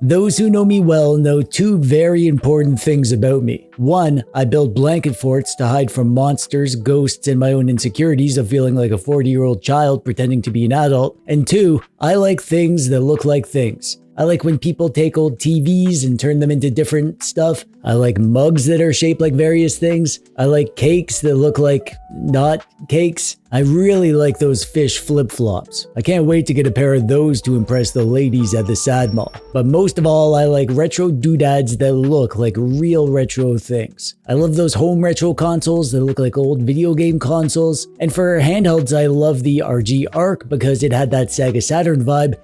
Those who know me well know two very important things about me. One, I build blanket forts to hide from monsters, ghosts, and my own insecurities of feeling like a 40-year-old child pretending to be an adult. And two, I like things that look like things. I like when people take old TVs and turn them into different stuff. I like mugs that are shaped like various things. I like cakes that look like not cakes. I really like those fish flip-flops. I can't wait to get a pair of those to impress the ladies at the Sad Mall. But most of all, I like retro doodads that look like real retro things. I love those home retro consoles that look like old video game consoles. And for handhelds, I love the RG Arc because it had that Sega Saturn vibe.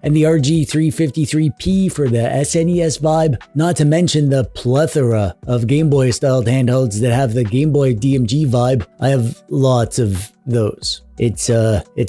And the RG34XX for the SNES vibe, not to mention the plethora of Game Boy styled handhelds that have the Game Boy DMG vibe. I have lots of those. It's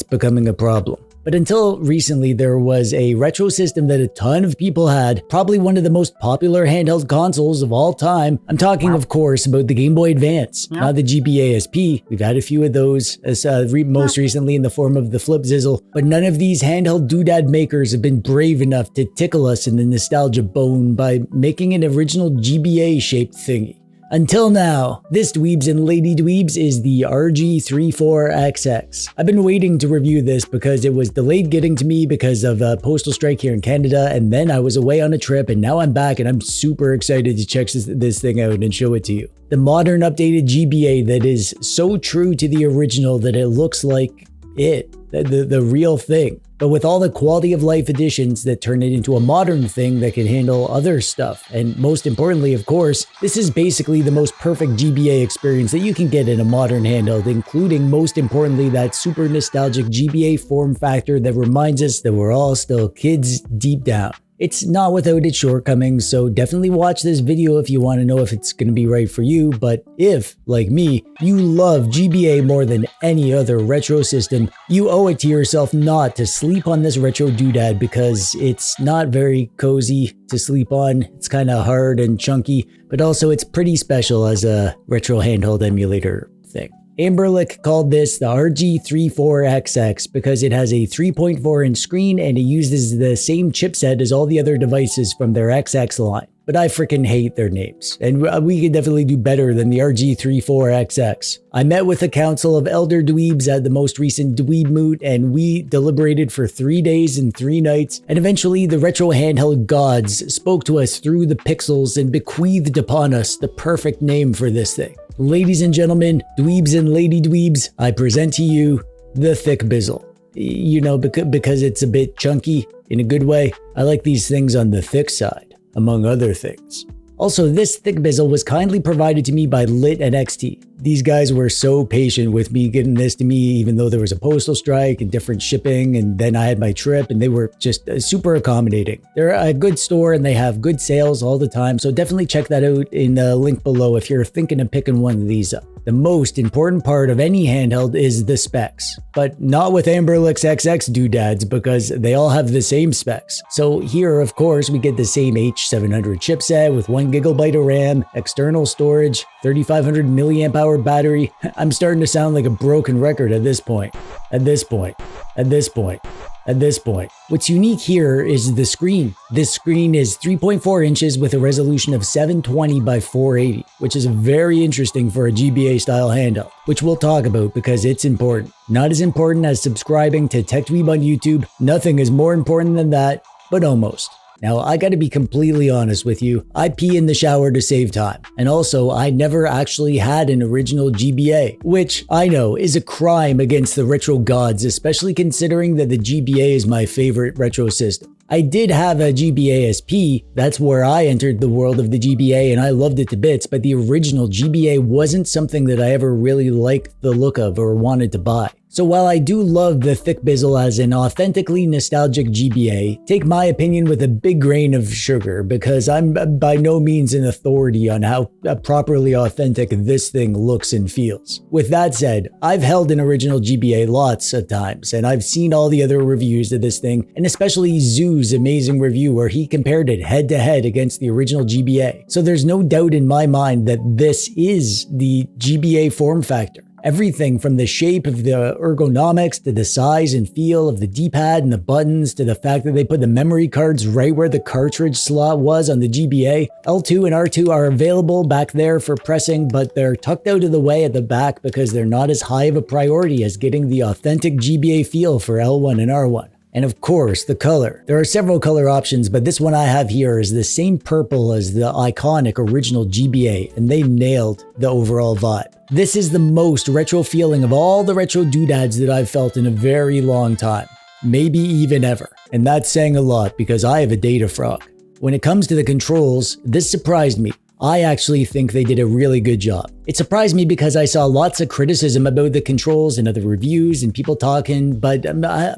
becoming a problem. But until recently, there was a retro system that a ton of people had, probably one of the most popular handheld consoles of all time. I'm talking, of course, about the Game Boy Advance, not the GBA SP. We've had a few of those, most recently in the form of the THICCBIZZLE, but none of these handheld doodad makers have been brave enough to tickle us in the nostalgia bone by making an original GBA-shaped thingy. Until now, this dweebs and lady dweebs is the RG34XX. I've been waiting to review this because it was delayed getting to me because of a postal strike here in Canada, and then I was away on a trip, and now I'm back and I'm super excited to check this thing out and show it to you. The modern updated GBA that is so true to the original that it looks like the real thing, but with all the quality of life additions that turn it into a modern thing that can handle other stuff. And most importantly, of course, this is basically the most perfect GBA experience that you can get in a modern handheld, including most importantly that super nostalgic GBA form factor that reminds us that we're all still kids deep down. It's not without its shortcomings, so definitely watch this video if you want to know if it's going to be right for you. But if, like me, you love GBA more than any other retro system, you owe it to yourself not to sleep on this retro doodad because it's not very cozy to sleep on. It's kind of hard and chunky, but also it's pretty special as a retro handheld emulator thing. Amberlick called this the RG34XX because it has a 3.4-inch screen and it uses the same chipset as all the other devices from their XX line. But I freaking hate their names, and we could definitely do better than the RG34XX. I met with a council of elder dweebs at the most recent Dweeb Moot, and we deliberated for 3 days and 3 nights, and eventually the retro handheld gods spoke to us through the pixels and bequeathed upon us the perfect name for this thing. Ladies and gentlemen, dweebs and lady dweebs, I present to you the THICCBIZZLE. You know, because it's a bit chunky in a good way. I like these things on the thick side, among other things. Also, this THICCBIZZLE was kindly provided to me by Lit and XT. These guys were so patient with me getting this to me, even though there was a postal strike and different shipping, and then I had my trip, and they were just super accommodating. They're a good store and they have good sales all the time, so definitely check that out in the link below if you're thinking of picking one of these up. The most important part of any handheld is the specs, but not with Amberlick's XX doodads because they all have the same specs. So here, of course, we get the same H700 chipset with 1 GB of RAM, external storage, 3500 milliamp hour battery. I'm starting to sound like a broken record at this point. What's unique here is the screen. This screen is 3.4 inches with a resolution of 720 by 480, which is very interesting for a GBA style handheld, which we'll talk about because it's important. Not as important as subscribing to TechDweeb on YouTube. Nothing is more important than that, but almost. Now, I gotta be completely honest with you, I pee in the shower to save time. And also, I never actually had an original GBA, which I know is a crime against the retro gods, especially considering that the GBA is my favorite retro system. I did have a GBA SP, that's where I entered the world of the GBA and I loved it to bits, but the original GBA wasn't something that I ever really liked the look of or wanted to buy. So while I do love the THICCBIZZLE as an authentically nostalgic GBA, take my opinion with a big grain of sugar because I'm by no means an authority on how properly authentic this thing looks and feels. With that said, I've held an original GBA lots of times and I've seen all the other reviews of this thing, and especially Zoo's amazing review where he compared it head to head against the original GBA. So there's no doubt in my mind that this is the GBA form factor. Everything from the shape of the ergonomics to the size and feel of the D-pad and the buttons to the fact that they put the memory cards right where the cartridge slot was on the GBA. L2 and R2 are available back there for pressing, but they're tucked out of the way at the back because they're not as high of a priority as getting the authentic GBA feel for L1 and R1. And of course, the color. There are several color options, but this one I have here is the same purple as the iconic original GBA, and they nailed the overall vibe. This is the most retro feeling of all the retro doodads that I've felt in a very long time, maybe even ever. And that's saying a lot because I have a data frog. When it comes to the controls, this surprised me. I actually think they did a really good job. It surprised me because I saw lots of criticism about the controls and other reviews and people talking, but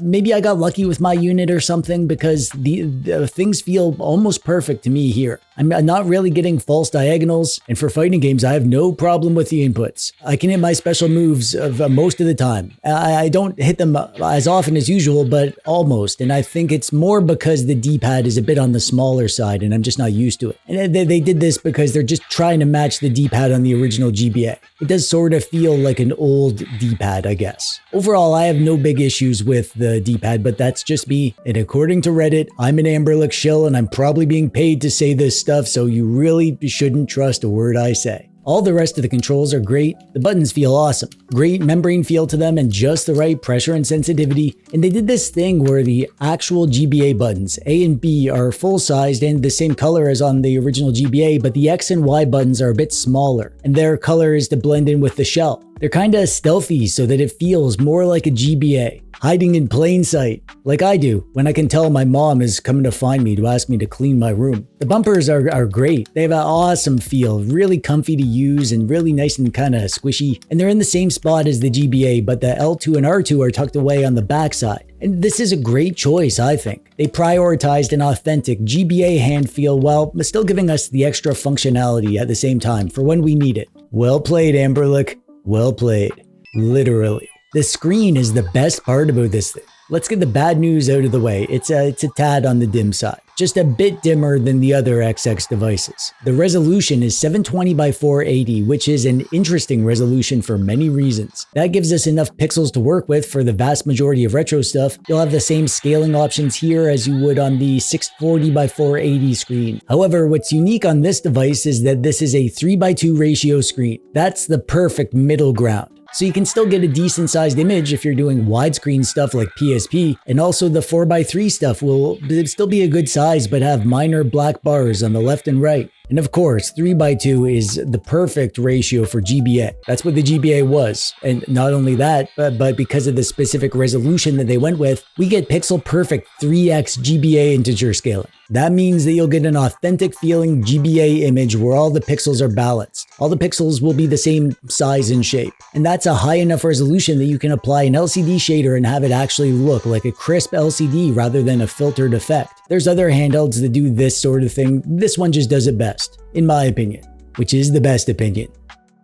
maybe I got lucky with my unit or something because the things feel almost perfect to me here. I'm not really getting false diagonals, and for fighting games, I have no problem with the inputs. I can hit my special moves most of the time. I don't hit them as often as usual, but almost, and I think it's more because the D-pad is a bit on the smaller side and I'm just not used to it. And they did this because they're just trying to match the D-pad on the original GBA. It does sort of feel like an old D-pad, I guess. Overall, I have no big issues with the D-pad, but that's just me. And according to Reddit, I'm an Amberlick shill and I'm probably being paid to say this stuff, so you really shouldn't trust a word I say. All the rest of the controls are great, the buttons feel awesome, great membrane feel to them and just the right pressure and sensitivity, and they did this thing where the actual GBA buttons, A and B, are full-sized and the same color as on the original GBA, but the X and Y buttons are a bit smaller, and their color is to blend in with the shell. They're kinda stealthy so that it feels more like a GBA, hiding in plain sight, like I do when I can tell my mom is coming to find me to ask me to clean my room. The bumpers are great. They have an awesome feel, really comfy to use and really nice and kind of squishy. And they're in the same spot as the GBA, but the L2 and R2 are tucked away on the backside. And this is a great choice, I think. They prioritized an authentic GBA hand feel while still giving us the extra functionality at the same time for when we need it. Well played, Amberlick. Well played. Literally. The screen is the best part about this thing. Let's get the bad news out of the way. It's a tad on the dim side. Just a bit dimmer than the other XX devices. The resolution is 720 by 480, which is an interesting resolution for many reasons. That gives us enough pixels to work with for the vast majority of retro stuff. You'll have the same scaling options here as you would on the 640 by 480 screen. However, what's unique on this device is that this is a 3:2 ratio screen. That's the perfect middle ground. So you can still get a decent sized image if you're doing widescreen stuff like PSP, and also the 4:3 stuff will still be a good size but have minor black bars on the left and right. And of course, 3:2 is the perfect ratio for GBA. That's what the GBA was. And not only that, but because of the specific resolution that they went with, we get pixel perfect 3x GBA integer scaling. That means that you'll get an authentic feeling GBA image where all the pixels are balanced. All the pixels will be the same size and shape. And that's a high enough resolution that you can apply an LCD shader and have it actually look like a crisp LCD rather than a filtered effect. There's other handhelds that do this sort of thing. This one just does it best, in my opinion, which is the best opinion,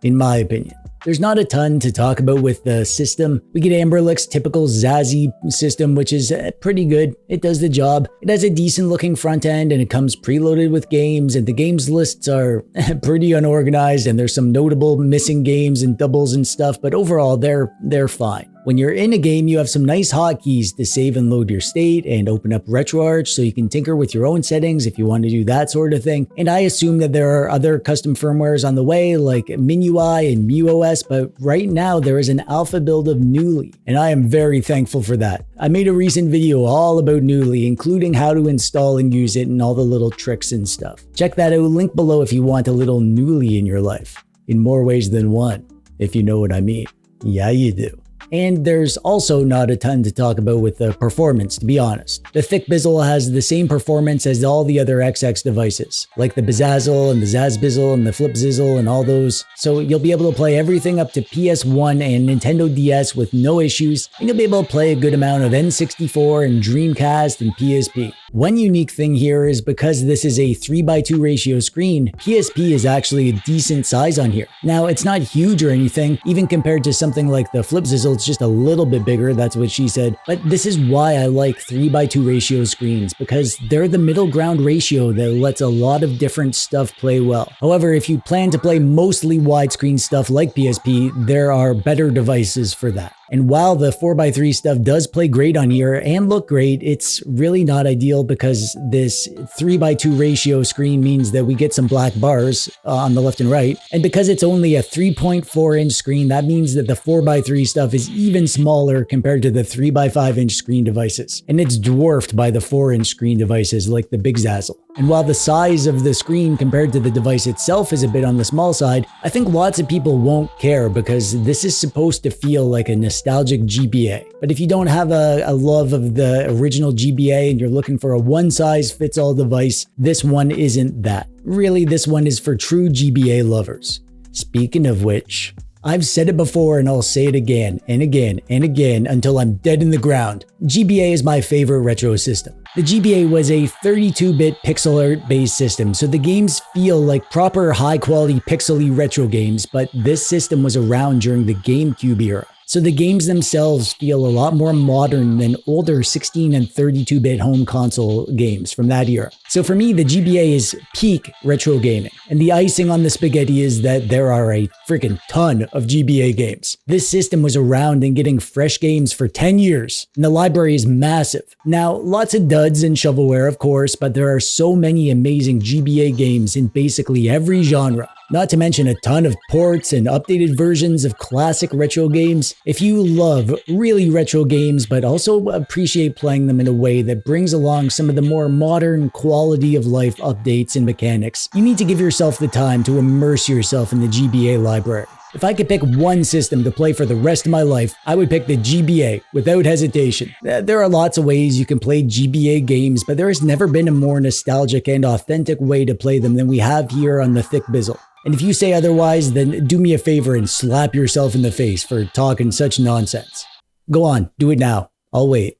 in my opinion. There's not a ton to talk about with the system. We get Amberlick's typical Zazzy system, which is pretty good. It does the job. It has a decent looking front end and it comes preloaded with games, and the games lists are pretty unorganized and there's some notable missing games and doubles and stuff, but overall they're fine. When you're in a game, you have some nice hotkeys to save and load your state and open up RetroArch so you can tinker with your own settings if you want to do that sort of thing. And I assume that there are other custom firmwares on the way like MinUI and MuOS, but right now there is an alpha build of KNULLI, and I am very thankful for that. I made a recent video all about KNULLI, including how to install and use it and all the little tricks and stuff. Check that out, link below if you want a little KNULLI in your life. In more ways than one, if you know what I mean. Yeah, you do. And there's also not a ton to talk about with the performance, to be honest. The THICCBIZZLE has the same performance as all the other XX devices, like the Bizzazzle and the ZazBizzle and the FlipZizzle and all those. So you'll be able to play everything up to PS1 and Nintendo DS with no issues, and you'll be able to play a good amount of N64 and Dreamcast and PSP. One unique thing here is because this is a 3:2 ratio screen, PSP is actually a decent size on here. Now, it's not huge or anything, even compared to something like the THICCBIZZLE, it's just a little bit bigger, that's what she said. But this is why I like 3:2 ratio screens, because they're the middle ground ratio that lets a lot of different stuff play well. However, if you plan to play mostly widescreen stuff like PSP, there are better devices for that. And while the 4:3 stuff does play great on here and look great, it's really not ideal because this 3:2 ratio screen means that we get some black bars on the left and right. And because it's only a 3.4-inch screen, that means that the 4:3 stuff is even smaller compared to the 3:5-inch screen devices. And it's dwarfed by the 4-inch screen devices like the THICCBIZZLE. And while the size of the screen compared to the device itself is a bit on the small side, I think lots of people won't care because this is supposed to feel like a nostalgic GBA. But if you don't have a love of the original GBA and you're looking for a one-size-fits-all device, this one isn't that. Really, this one is for true GBA lovers. Speaking of which, I've said it before and I'll say it again and again and again until I'm dead in the ground. GBA is my favorite retro system. The GBA was a 32-bit pixel art based system, so the games feel like proper high-quality pixely retro games, but this system was around during the GameCube era. So the games themselves feel a lot more modern than older 16 and 32-bit home console games from that era. So for me, the GBA is peak retro gaming. And the icing on the spaghetti is that there are a freaking ton of GBA games. This system was around and getting fresh games for 10 years, and the library is massive. Now, lots of duds and shovelware, of course, but there are so many amazing GBA games in basically every genre. Not to mention a ton of ports and updated versions of classic retro games. If you love really retro games, but also appreciate playing them in a way that brings along some of the more modern quality of life updates and mechanics, you need to give yourself the time to immerse yourself in the GBA library. If I could pick one system to play for the rest of my life, I would pick the GBA without hesitation. There are lots of ways you can play GBA games, but there has never been a more nostalgic and authentic way to play them than we have here on the THICCBIZZLE. And if you say otherwise, then do me a favor and slap yourself in the face for talking such nonsense. Go on, do it now. I'll wait.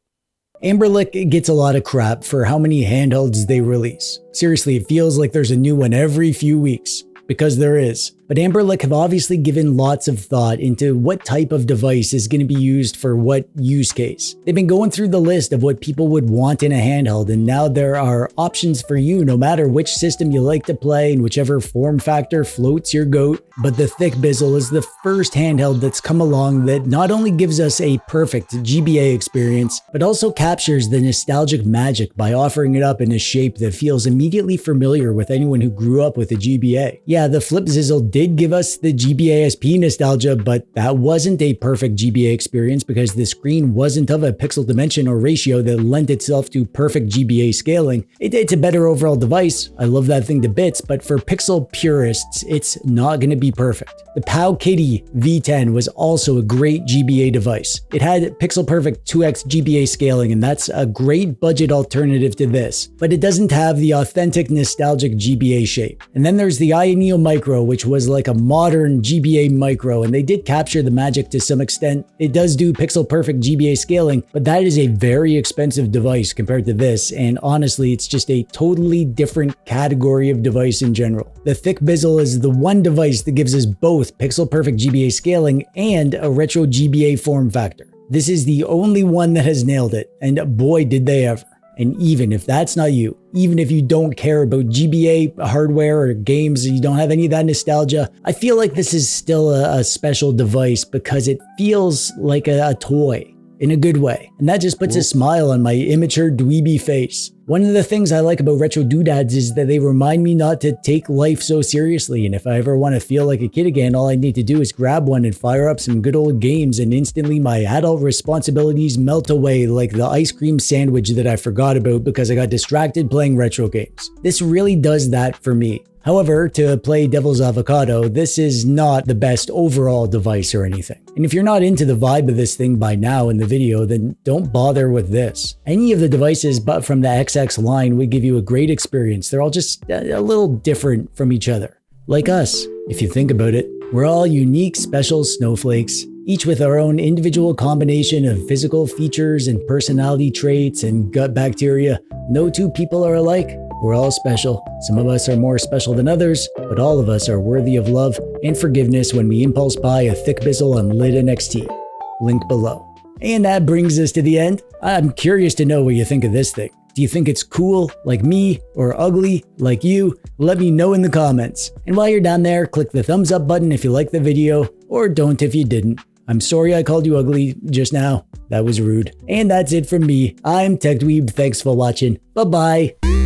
Amberlick gets a lot of crap for how many handhelds they release. Seriously, it feels like there's a new one every few weeks. Because there is. But Amberlick have obviously given lots of thought into what type of device is going to be used for what use case. They've been going through the list of what people would want in a handheld, and now there are options for you no matter which system you like to play and whichever form factor floats your goat. But the THICCBIZZLE is the first handheld that's come along that not only gives us a perfect GBA experience, but also captures the nostalgic magic by offering it up in a shape that feels immediately familiar with anyone who grew up with a GBA. Yeah, the FlipZizzle did give us the GBA SP nostalgia, but that wasn't a perfect GBA experience because the screen wasn't of a pixel dimension or ratio that lent itself to perfect GBA scaling. It's a better overall device. I love that thing to bits, but for pixel purists, it's not going to be perfect. The Powkiddy V10 was also a great GBA device. It had pixel perfect 2x GBA scaling, and that's a great budget alternative to this, but it doesn't have the authentic nostalgic GBA shape. And then there's the Neo Micro, which was like a modern GBA micro, and they did capture the magic to some extent. It does do pixel perfect GBA scaling, but that is a very expensive device compared to this, and honestly, it's just a totally different category of device in general. The THICCBIZZLE is the one device that gives us both pixel perfect GBA scaling and a retro GBA form factor. This is the only one that has nailed it, and boy did they ever. And even if that's not you, even if you don't care about GBA hardware or games, you don't have any of that nostalgia, I feel like this is still a special device because it feels like a toy in a good way. And that just puts a smile on my immature dweeby face. One of the things I like about retro doodads is that they remind me not to take life so seriously, and if I ever want to feel like a kid again, all I need to do is grab one and fire up some good old games, and instantly my adult responsibilities melt away like the ice cream sandwich that I forgot about because I got distracted playing retro games. This really does that for me. However, to play devil's avocado, this is not the best overall device or anything. And if you're not into the vibe of this thing by now in the video, then don't bother with this. Any of the devices but from the XX line would give you a great experience. They're all just a little different from each other. Like us, if you think about it. We're all unique, special snowflakes, each with our own individual combination of physical features and personality traits and gut bacteria. No two people are alike. We're all special. Some of us are more special than others, but all of us are worthy of love and forgiveness when we impulse buy a THICCBIZZLE Unlit NXT. Link below. And that brings us to the end. I'm curious to know what you think of this thing. Do you think it's cool like me or ugly like you? Let me know in the comments. And while you're down there, click the thumbs up button if you liked the video, or don't if you didn't. I'm sorry I called you ugly just now. That was rude. And that's it from me. I'm TechDweeb. Thanks for watching. Bye-bye.